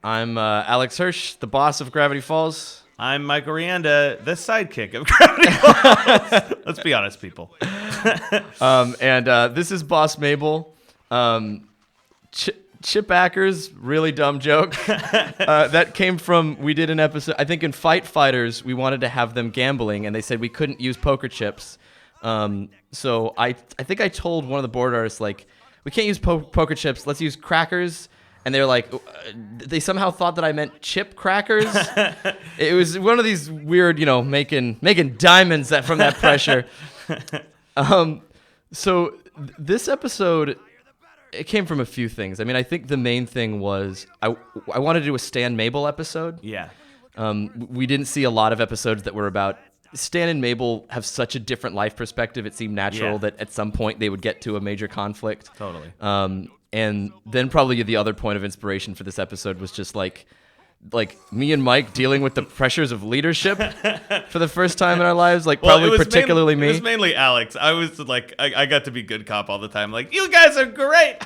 I'm Alex Hirsch, the boss of Gravity Falls. I'm Michael Rianda, the sidekick of Gravity Falls. Let's be honest, people. And this is Boss Mabel. Chip Acker's really dumb joke. That came from, we did an episode, I think in Fight Fighters, we wanted to have them gambling, and they said we couldn't use poker chips. So I think I told one of the board artists, like, we can't use poker chips, let's use crackers. And they're like, they somehow thought that I meant chip crackers. It was one of these weird, making diamonds from that pressure. So this episode, it came from a few things. I mean, I think the main thing was I wanted to do a Stan Mabel episode. Yeah. We didn't see a lot of episodes that were about Stan and Mabel have such a different life perspective. It seemed natural that at some point they would get to a major conflict. Totally. And then probably the other point of inspiration for this episode was just like me and Mike dealing with the pressures of leadership for the first time in our lives, probably particularly me. It was mainly Alex. I was like, I got to be good cop all the time. Like, you guys are great.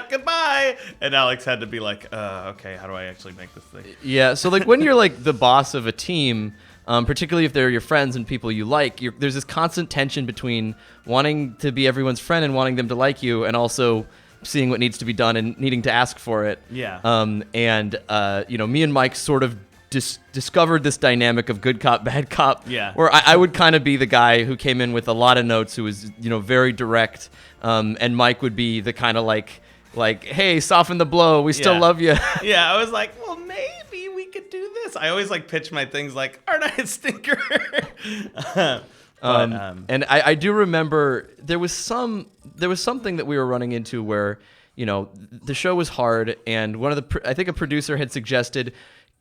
Goodbye. And Alex had to be like, okay, how do I actually make this thing? Yeah. So when you're the boss of a team, particularly if they're your friends and people you like, there's this constant tension between wanting to be everyone's friend and wanting them to like you, and also seeing what needs to be done and needing to ask for it. Yeah. Me and Mike sort of discovered this dynamic of good cop, bad cop. Yeah. Where I would kind of be the guy who came in with a lot of notes, who was, very direct. And Mike would be the kind of like, hey, soften the blow. We still love you. Yeah. I was like, well, maybe we could do this. I always pitch my things like, aren't I a stinker? And I do remember there was something that we were running into where, the show was hard, and I think a producer had suggested,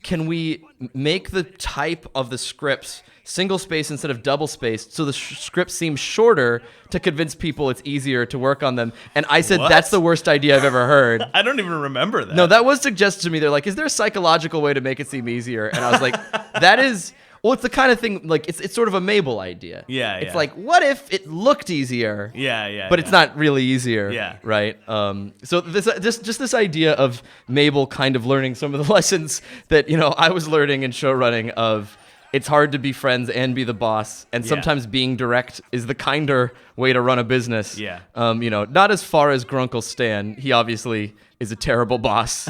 can we make the type of the scripts single space instead of double spaced, so the script seems shorter to convince people it's easier to work on them? And I said, What? That's the worst idea I've ever heard. I don't even remember that. No, that was suggested to me. They're like, is there a psychological way to make it seem easier? And I was like, that is... Well, it's the kind of thing, it's sort of a Mabel idea. Yeah. It's like, what if it looked easier? Yeah. But it's not really easier. Yeah. Right? So this idea of Mabel kind of learning some of the lessons that, I was learning in show running of it's hard to be friends and be the boss, and sometimes being direct is the kinder way to run a business. Yeah. Not as far as Grunkle Stan. He obviously is a terrible boss.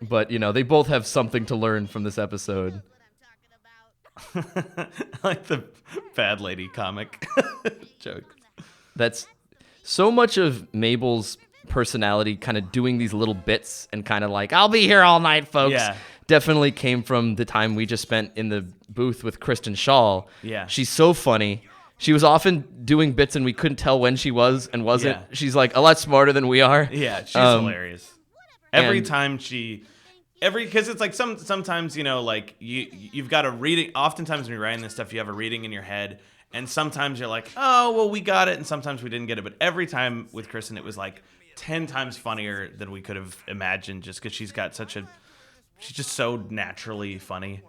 But, they both have something to learn from this episode. I like the bad lady comic joke. That's so much of Mabel's personality, kind of doing these little bits and kind of like, I'll be here all night, folks. Yeah. Definitely came from the time we just spent in the booth with Kristen Shaw. Yeah. She's so funny. She was often doing bits and we couldn't tell when she was and wasn't. Yeah. She's a lot smarter than we are. Yeah, she's hilarious. Every and- time because it's sometimes you've got a reading. Oftentimes when you're writing this stuff, you have a reading in your head, and sometimes you're like, oh well, we got it, and sometimes we didn't get it. But every time with Kristen, it was 10 times funnier than we could have imagined, just because she's just so naturally funny.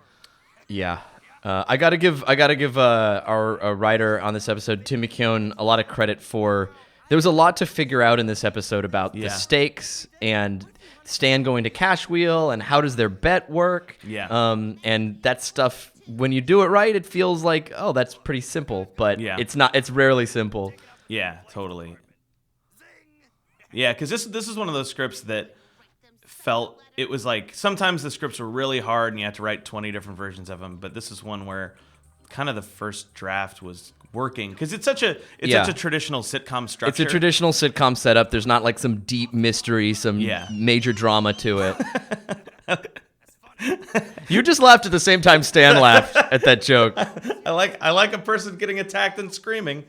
Yeah. I gotta give our writer on this episode, Tim McKeown, a lot of credit for. There was a lot to figure out in this episode about the stakes and Stan going to Cash Wheel and how does their bet work. Yeah. And that stuff, when you do it right, it feels like, oh, that's pretty simple, but it's not. It's rarely simple. Yeah, totally. Yeah, because this is one of those scripts that felt, it was sometimes the scripts were really hard and you had to write 20 different versions of them, but this is one where kind of the first draft was working because it's such a traditional sitcom structure. It's a traditional sitcom setup. There's not some deep mystery, some major drama to it. You just laughed at the same time Stan laughed at that joke. I like a person getting attacked and screaming.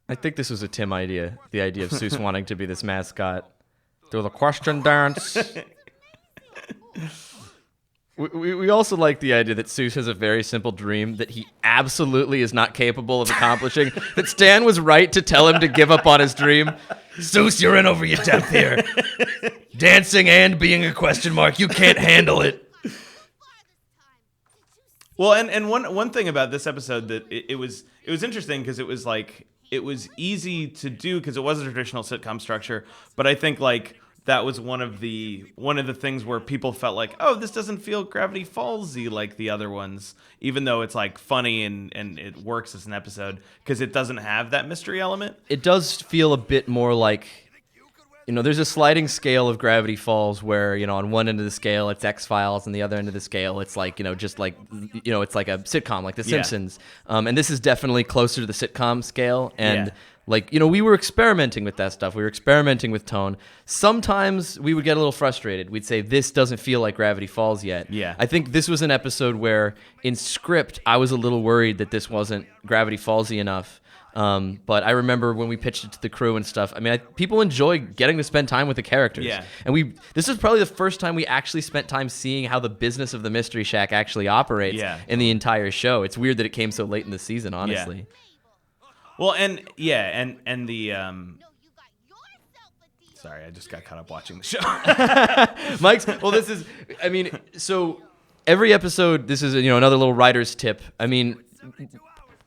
I think this was a Tim idea. The idea of Seuss wanting to be this mascot. Do the question dance. We also like the idea that Seuss has a very simple dream that he absolutely is not capable of accomplishing. That Stan was right to tell him to give up on his dream. Seuss, you're in over your depth here. Dancing and being a question mark. You can't handle it. Well, and one thing about this episode that it was interesting because it was easy to do because it was a traditional sitcom structure. But I think like that was one of the things where people felt like, oh, this doesn't feel Gravity Falls-y like the other ones, even though it's like funny and it works as an episode because it doesn't have that mystery element. It does feel a bit more like, there's a sliding scale of Gravity Falls where, on one end of the scale it's X-Files and the other end of the scale it's like, just like, it's like a sitcom like The Simpsons. And this is definitely closer to the sitcom scale. And like, we were experimenting with that stuff. We were experimenting with tone. Sometimes we would get a little frustrated. We'd say, this doesn't feel like Gravity Falls yet. Yeah. I think this was an episode where in script I was a little worried that this wasn't Gravity Falls-y enough. But I remember when we pitched it to the crew and stuff, I mean, people enjoy getting to spend time with the characters. Yeah. And this is probably the first time we actually spent time seeing how the business of the Mystery Shack actually operates in the entire show. It's weird that it came so late in the season, honestly. Yeah. Well, and the sorry, I just got caught up watching the show. Mike's, well, this is, I mean, so every episode, this is, another little writer's tip. I mean,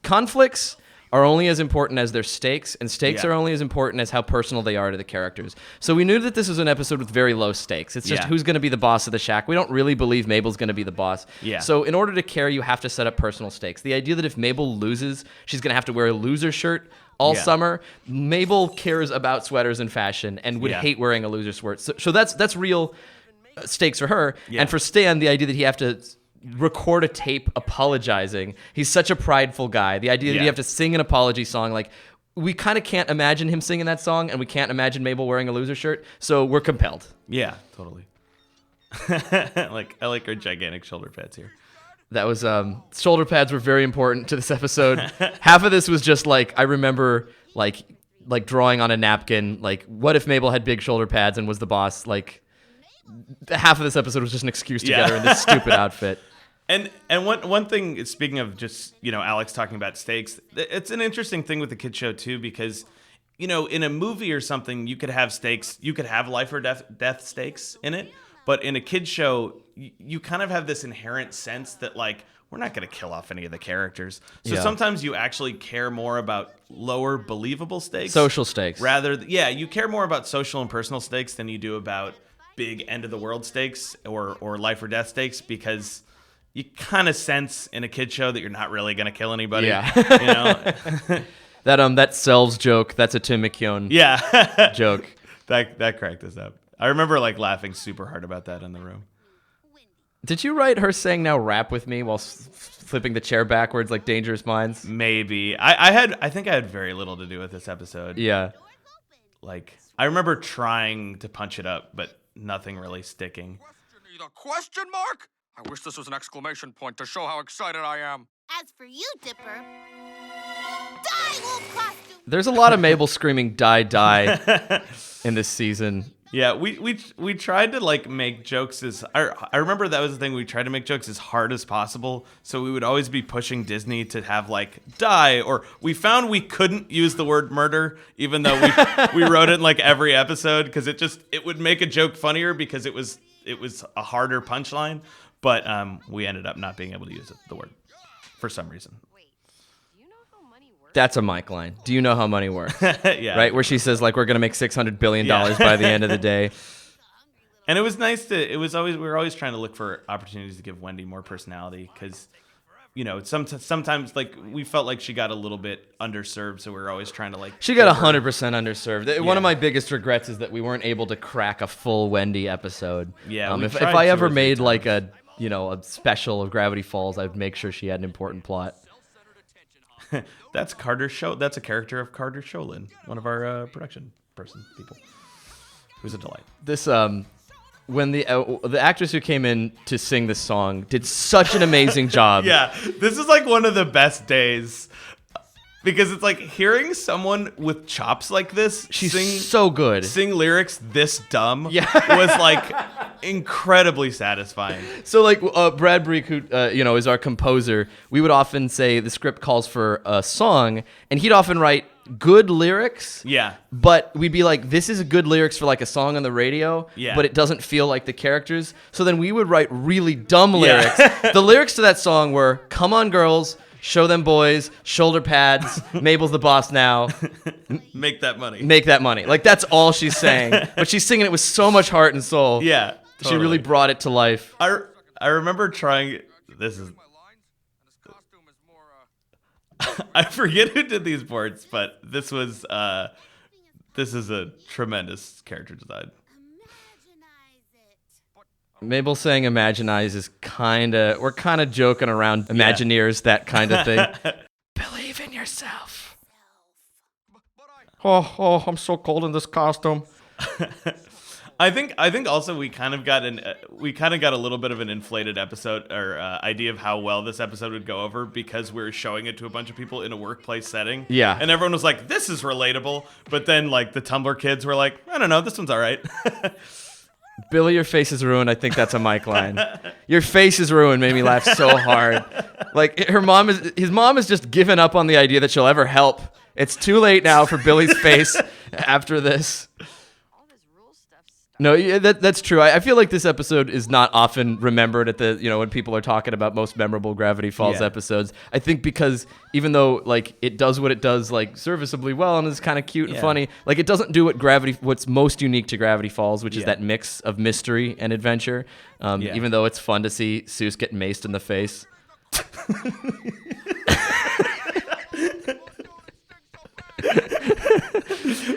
conflicts are only as important as their stakes, and stakes are only as important as how personal they are to the characters. So we knew that this was an episode with very low stakes. It's just who's going to be the boss of the shack. We don't really believe Mabel's going to be the boss. Yeah. So in order to care, you have to set up personal stakes. The idea that if Mabel loses, she's going to have to wear a loser shirt all summer. Mabel cares about sweaters and fashion and would hate wearing a loser shirt. So that's real stakes for her. Yeah. And for Stan, the idea that he have to record a tape apologizing. He's such a prideful guy. The idea that you have to sing an apology song, like, we kind of can't imagine him singing that song, and we can't imagine Mabel wearing a loser shirt, so we're compelled. Yeah, totally. I like her gigantic shoulder pads here. That was shoulder pads were very important to this episode. Half of this was just like, I remember like drawing on a napkin, like, what if Mabel had big shoulder pads and was the boss? Like, half of this episode was just an excuse to get her in this stupid outfit. And one thing, speaking of just, Alex talking about stakes, it's an interesting thing with the kid show too, because, in a movie or something, you could have stakes, you could have life or death stakes in it. But in a kid show, you kind of have this inherent sense that, like, we're not going to kill off any of the characters. So sometimes you actually care more about lower believable stakes. Social stakes. You care more about social and personal stakes than you do about big end of the world stakes or life or death stakes, because you kind of sense in a kid show that you're not really going to kill anybody. Yeah. That that Selves joke, that's a Tim McKeown joke. That cracked us up. I remember like laughing super hard about that in the room. Did you write her saying "now rap with me" while flipping the chair backwards like Dangerous Minds? Maybe. I think I had very little to do with this episode. Yeah. Like, I remember trying to punch it up, but nothing really sticking. The question mark? I wish this was an exclamation point to show how excited I am. As for you, Dipper, die, wolf costume! There's a lot of Mabel screaming "die, die" in this season. Yeah, we tried to like make jokes I remember that was the thing, we tried to make jokes as hard as possible, so we would always be pushing Disney to have like die, or we found we couldn't use the word murder even though we wrote it in like every episode, because it would make a joke funnier because it was a harder punchline, but we ended up not being able to use the word for some reason. That's a Mike line. Do you know how money works? Yeah. Right? Where she says, like, we're going to make $600 billion by the end of the day. And it was nice we were always trying to look for opportunities to give Wendy more personality, because, sometimes, like, we felt like she got a little bit underserved, so we were always trying to, like... She got 100% underserved. Yeah. One of my biggest regrets is that we weren't able to crack a full Wendy episode. Yeah, if I ever made, like, a special of Gravity Falls, I'd make sure she had an important plot. That's Carter That's a character of Carter Sholin, one of our production people, who's a delight. This when the actress who came in to sing this song did such an amazing job. Yeah, this is like one of the best days, because it's like hearing someone with chops like this so good sing lyrics this dumb was like incredibly satisfying. So like Brad Breek, who is our composer, we would often say the script calls for a song, and he'd often write good lyrics. Yeah. But we'd be like, this is good lyrics for like a song on the radio, but it doesn't feel like the characters. So then we would write really dumb lyrics. The lyrics to that song were, "Come on, girls, show them boys, shoulder pads, Mabel's the boss now. Make that money. Make that money. Like, that's all she's saying. But she's singing it with so much heart and soul. Yeah, She totally. really brought it to life. I remember trying. This is. My lines, and his costume is more. I forget who did these boards, but this was. This is a tremendous character design. Mabel saying Imaginize is we're kind of joking around Imagineers, that kind of thing. Believe in yourself. Oh, I'm so cold in this costume. I think also we kind of got a little bit of an inflated episode or idea of how well this episode would go over because we were showing it to a bunch of people in a workplace setting. Yeah. And everyone was like, "This is relatable," but then like the Tumblr kids were like, "I don't know, this one's all right." Billy, your face is ruined. I think that's a Mike line. Your face is ruined made me laugh so hard. Like, his mom is just given up on the idea that she'll ever help. It's too late now for Billy's face after this. No, yeah, that's true. I feel like this episode is not often remembered at the, when people are talking about most memorable Gravity Falls episodes. I think because even though like it does what it does like serviceably well and is kind of cute and funny, like it doesn't do what's most unique to Gravity Falls, which is that mix of mystery and adventure. Even though it's fun to see Seuss get maced in the face.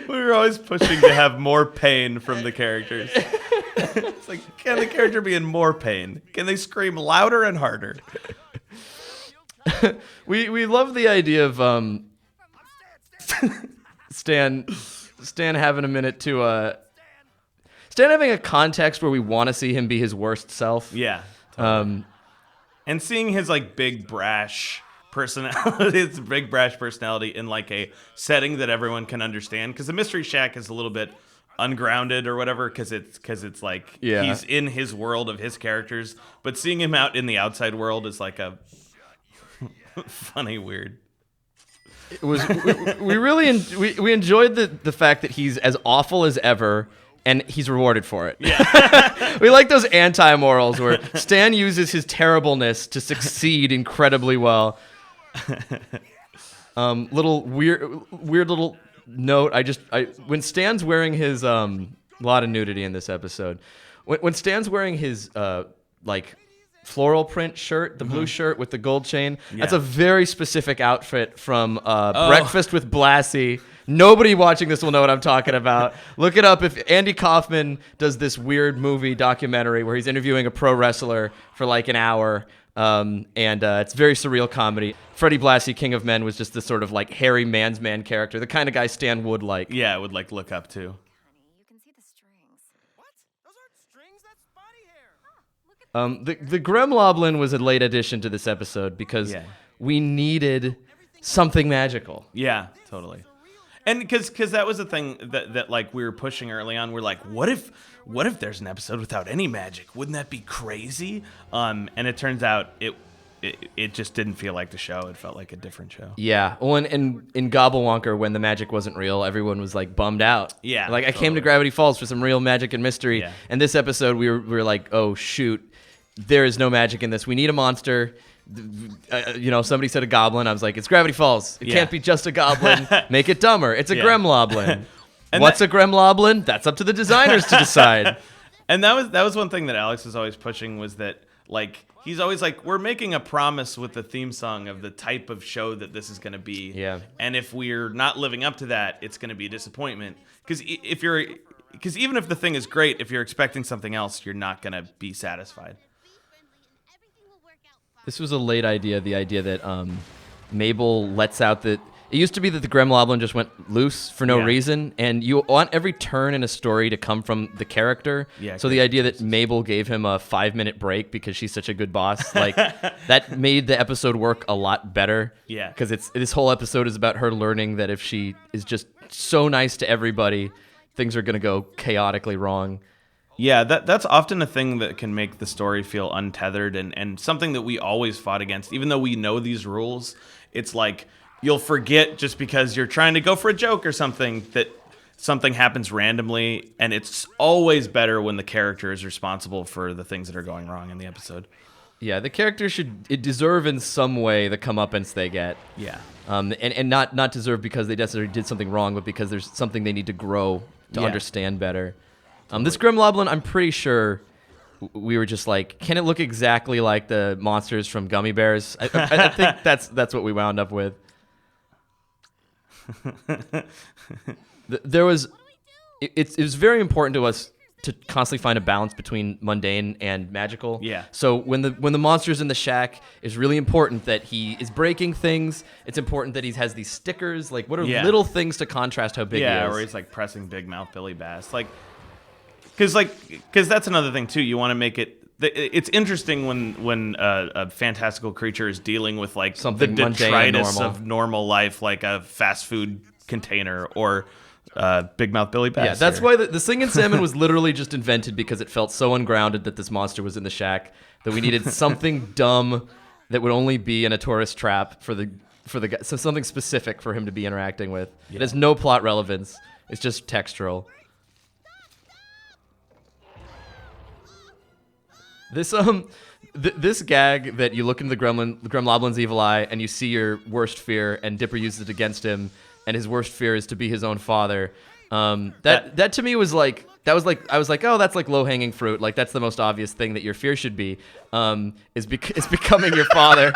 We were always pushing to have more pain from the characters. It's like, can the character be in more pain? Can they scream louder and harder? We love the idea of Stan having a minute to Stan having a context where we want to see him be his worst self. Yeah. Totally. And seeing his like big brash personality in like a setting that everyone can understand, because the Mystery Shack is a little bit ungrounded or whatever, because it's like he's in his world of his characters, but seeing him out in the outside world is like a funny weird. It was we really we enjoyed the fact that he's as awful as ever. And he's rewarded for it. Yeah. We like those anti-morals where Stan uses his terribleness to succeed incredibly well. Little weird little note. When Stan's wearing his lot of nudity in this episode. When Stan's wearing his like floral print shirt, the blue shirt with the gold chain, that's a very specific outfit from Breakfast with Blassie. Nobody watching this will know what I'm talking about. Look it up. If Andy Kaufman does this weird movie documentary where he's interviewing a pro wrestler for like an hour, and it's very surreal comedy. Freddie Blassie, King of Men, was just this sort of like hairy man's man character, the kind of guy Stan would like. Yeah, would like look up to. Honey, you can see the strings. What? Those aren't strings. That's body hair. The Gremloblin was a late addition to this episode because we needed something magical. Yeah, totally. And because that was the thing that like we were pushing early on. We're like, what if there's an episode without any magic? Wouldn't that be crazy? And it turns out it just didn't feel like the show. It felt like a different show. Yeah. Well, and in Gobblewonker, when the magic wasn't real, everyone was like bummed out. Yeah. Like I came to Gravity Falls for some real magic and mystery. Yeah. And this episode, we were like, oh shoot, there is no magic in this. We need a monster. Somebody said a goblin. I was like, it's Gravity Falls. It can't be just a goblin. Make it dumber. It's a Gremloblin. What's a Gremloblin? That's up to the designers to decide. And that was one thing that Alex was always pushing, was that like he's always like, we're making a promise with the theme song of the type of show that this is going to be. Yeah. And if we're not living up to that, it's going to be a disappointment. Because even if the thing is great, if you're expecting something else, you're not going to be satisfied. This was a late idea, the idea that Mabel lets out it used to be that the Gremloblin just went loose for no reason, and you want every turn in a story to come from the character. Yeah, so the idea that Mabel gave him a 5-minute break because she's such a good boss, like that made the episode work a lot better. Yeah. Because this whole episode is about her learning that if she is just so nice to everybody, things are going to go chaotically wrong. Yeah, that's often a thing that can make the story feel untethered and something that we always fought against. Even though we know these rules, it's like you'll forget just because you're trying to go for a joke or something that something happens randomly, and it's always better when the character is responsible for the things that are going wrong in the episode. Yeah, the character should deserve in some way the comeuppance they get. Yeah. And not deserve because they necessarily did something wrong, but because there's something they need to grow to understand better. This Grimloblin, I'm pretty sure we were just like, can it look exactly like the monsters from Gummy Bears? I think that's what we wound up with. There was, it was very important to us to constantly find a balance between mundane and magical. Yeah. So when the monster's in the shack, it's really important that he is breaking things. It's important that he has these stickers. Like, what are little things to contrast how big he is? Yeah, or he's like pressing Big Mouth Billy Bass. Because that's another thing too. You want to make it. It's interesting when a fantastical creature is dealing with like Something the mundane and detritus normal. of normal life, like a fast food container or Big Mouth Billy Bass. Yeah, that's why the singing salmon was literally just invented because it felt so ungrounded that this monster was in the shack that we needed something dumb that would only be in a tourist trap for the guy. So something specific for him to be interacting with. It has no plot relevance. It's just textural. This gag that you look into the Gremloblin's evil eye and you see your worst fear, and Dipper uses it against him, and his worst fear is to be his own father. That to me was like, I was like, oh, that's like low hanging fruit. Like, that's the most obvious thing that your fear should be, is becoming your father.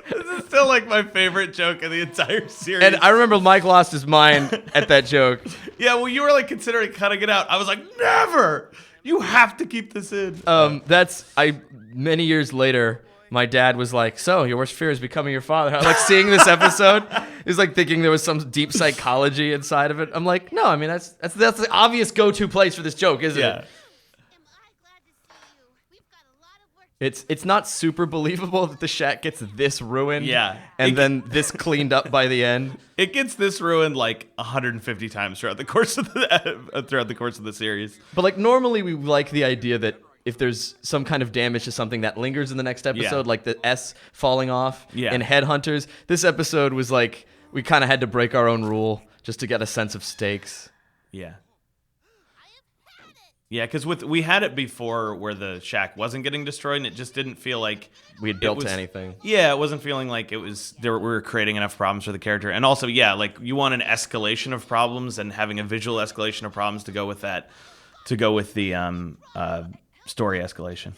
This is still like my favorite joke of the entire series. And I remember Mike lost his mind at that joke. Yeah, well, you were like considering cutting it out. I was like, never. You have to keep this in. Many years later, my dad was like, so your worst fear is becoming your father. Like, seeing this episode, he was like thinking there was some deep psychology inside of it. I'm like, no, I mean, that's the obvious go-to place for this joke, isn't it? Am I glad to see you? We've got a lot of work. It's not super believable that the shack gets this ruined. Yeah. And then this cleaned up by the end. It gets this ruined like 150 times throughout the course of the series. But like, normally we like the idea that if there's some kind of damage to something that lingers in the next episode, like the S falling off in Headhunters, this episode was like, we kind of had to break our own rule just to get a sense of stakes. Yeah. Yeah, because we had it before where the shack wasn't getting destroyed, and it just didn't feel like We had built to anything. Yeah, it wasn't feeling like we were creating enough problems for the character. And also, yeah, like you want an escalation of problems, and having a visual escalation of problems to go with that, to go with the story escalation.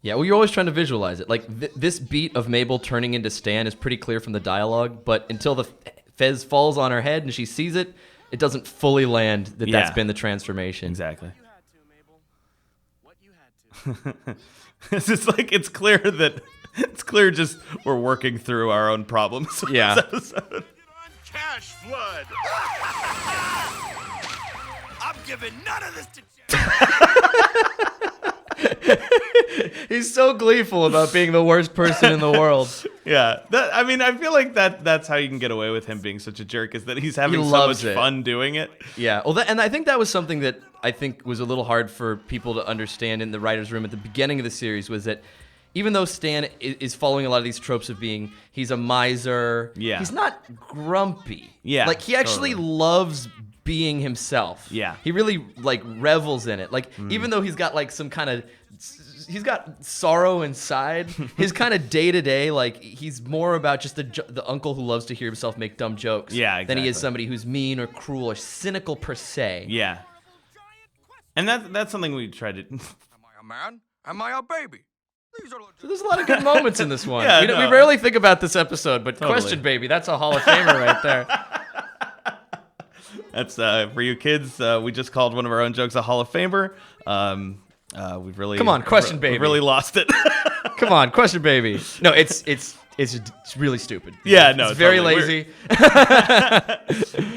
Yeah, well, you're always trying to visualize it. Like, this beat of Mabel turning into Stan is pretty clear from the dialogue, but until the fez falls on her head and she sees it, it doesn't fully land that that's been the transformation. Exactly. It's just like, it's clear just we're working through our own problems. Yeah. This episode. Cash flood! I'm giving none of this to He's so gleeful about being the worst person in the world. Yeah, I feel like that's how you can get away with him being such a jerk, is that he's having He so loves much it. fun doing it. Yeah, well, and I think that was something that I think was a little hard for people to understand in the writer's room at the beginning of the series, was that even though Stan is following a lot of these tropes of being, he's a miser, he's not grumpy. Yeah, like, he actually loves being himself. Yeah. He really, like, revels in it. Like, even though he's got, like, some kind of... He's got sorrow inside. His kind of day-to-day, like, he's more about just the uncle who loves to hear himself make dumb jokes than he is somebody who's mean or cruel or cynical per se. Yeah. And that's something we tried to... Am I a man? Am I a baby? These are So there's a lot of good moments in this one. Yeah, we no. rarely think about this episode, but Totally. Question Baby, that's a Hall of Famer right there. That's for you kids. We just called one of our own jokes a Hall of Famer. We've really Come on, Question Baby. We've really lost it. Come on, Question Baby. No, it's really stupid. Yeah, no, it's very totally. lazy.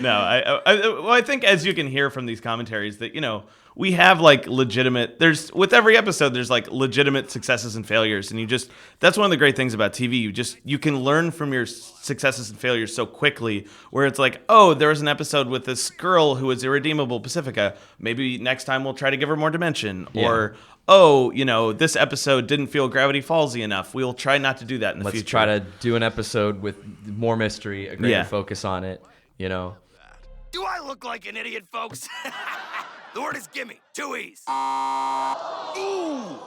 No, I think, as you can hear from these commentaries, that, you know, we have like legitimate. With every episode, there's like legitimate successes and failures, and that's one of the great things about TV. You can learn from your successes and failures so quickly. Where it's like, oh, there was an episode with this girl who was irredeemable, Pacifica. Maybe next time we'll try to give her more dimension. Yeah. Or, oh, you know, this episode didn't feel Gravity Fallsy enough. We'll try not to do that in the Let's future. try to do an episode with more mystery, a greater Yeah. focus on it. You know. Do I look like an idiot, folks? The word is gimme. 2 E's. Ooh,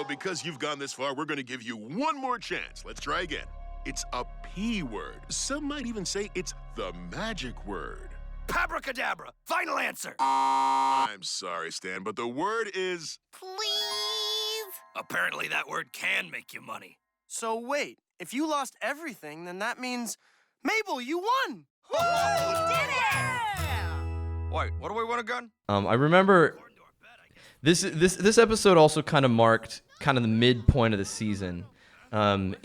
because you've gone this far, we're going to give you one more chance. Let's try again. It's a P word. Some might even say it's the magic word. Abracadabra. Final answer. I'm sorry, Stan, but the word is... Please? Apparently that word can make you money. So wait, if you lost everything, then that means, Mabel, you won! We did it! Wait, what do we win again? I remember this episode also kind of marked kind of the midpoint of the season, and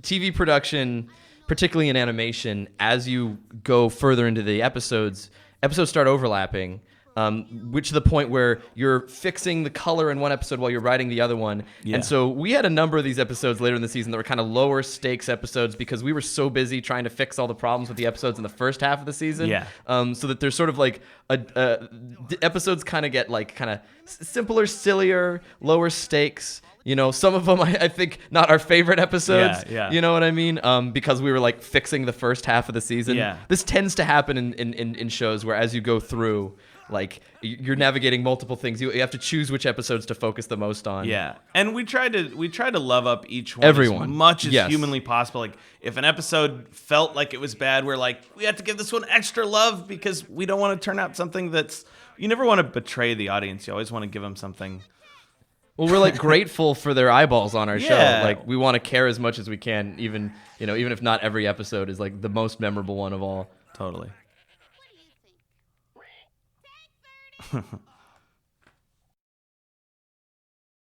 TV production, particularly in animation, as you go further into the episodes start overlapping, which to the point where you're fixing the color in one episode while you're writing the other one. Yeah. And so we had a number of these episodes later in the season that were kind of lower stakes episodes because we were so busy trying to fix all the problems with the episodes in the first half of the season. Yeah. So that there's sort of like the episodes kind of get like kind of simpler, sillier, lower stakes. Some of them I think not our favorite episodes. Yeah. You know what I mean? Because we were like fixing the first half of the season. Yeah. This tends to happen in shows where as you go through, like you're navigating multiple things. You have to choose which episodes to focus the most on. Yeah, and we tried to love up each one Everyone. as much as Yes. humanly possible. Like if an episode felt like it was bad, we're like, we have to give this one extra love because we don't want to turn out something that's. You never want to betray the audience. You always want to give them something. Well, we're like grateful for their eyeballs on our show. Yeah. Like we want to care as much as we can, even if not every episode is like the most memorable one of all. Totally. What do you think?